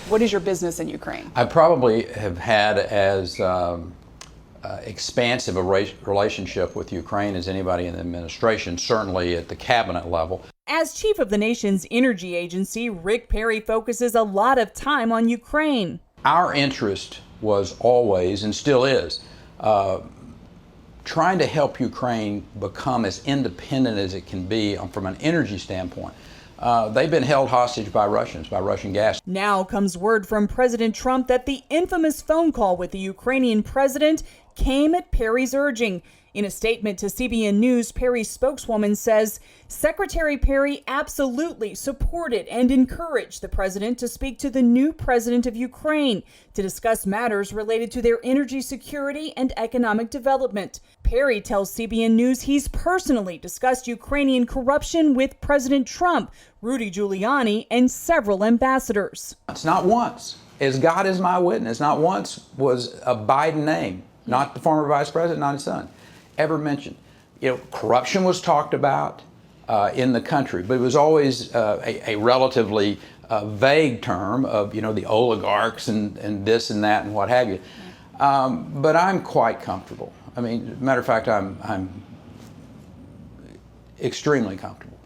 What is your business in Ukraine? I probably have had as expansive a relationship with Ukraine as anybody in the administration, certainly at the cabinet level. As chief of the nation's energy agency, Rick Perry focuses a lot of time on Ukraine. Our interest was always, and still is, trying to help Ukraine become as independent as it can be from an energy standpoint. They've been held hostage by Russians, by Russian gas. Now comes word from President Trump that the infamous phone call with the Ukrainian president came at Perry's urging. In a statement to CBN News, Perry's spokeswoman says Secretary Perry absolutely supported and encouraged the president to speak to the new president of Ukraine to discuss matters related to their energy security and economic development. Perry tells CBN News he's personally discussed Ukrainian corruption with President Trump, Rudy Giuliani, and several ambassadors. It's not once, as God is my witness, not once was a Biden name, not the former vice president, not his son, ever mentioned. Corruption was talked about in the country, but it was always a relatively vague term of, the oligarchs and this and that and what have you. But I'm quite comfortable. I mean, matter of fact, I'm extremely comfortable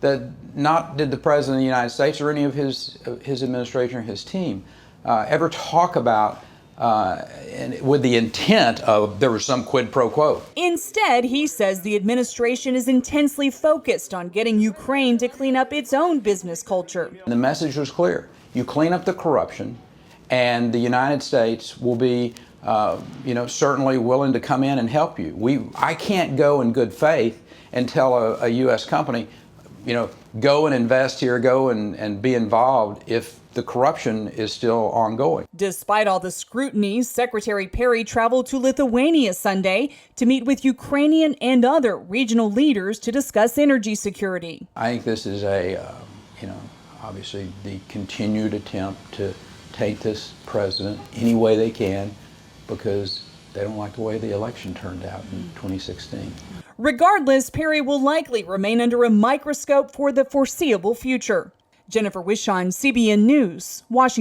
that not did the President of the United States or any of his administration or his team ever talk about and with the intent of there was some quid pro quo. Instead, he says the administration is intensely focused on getting Ukraine to clean up its own business culture. The message was clear. You clean up the corruption, and the United States will be, certainly willing to come in and help you. I can't go in good faith and tell a U.S. company, go and invest here, go and be involved if the corruption is still ongoing. Despite all the scrutiny, Secretary Perry traveled to Lithuania Sunday to meet with Ukrainian and other regional leaders to discuss energy security. I think this is obviously the continued attempt to take this president any way they can because they don't like the way the election turned out in 2016. Regardless, Perry will likely remain under a microscope for the foreseeable future. Jennifer Wishon, CBN News, Washington.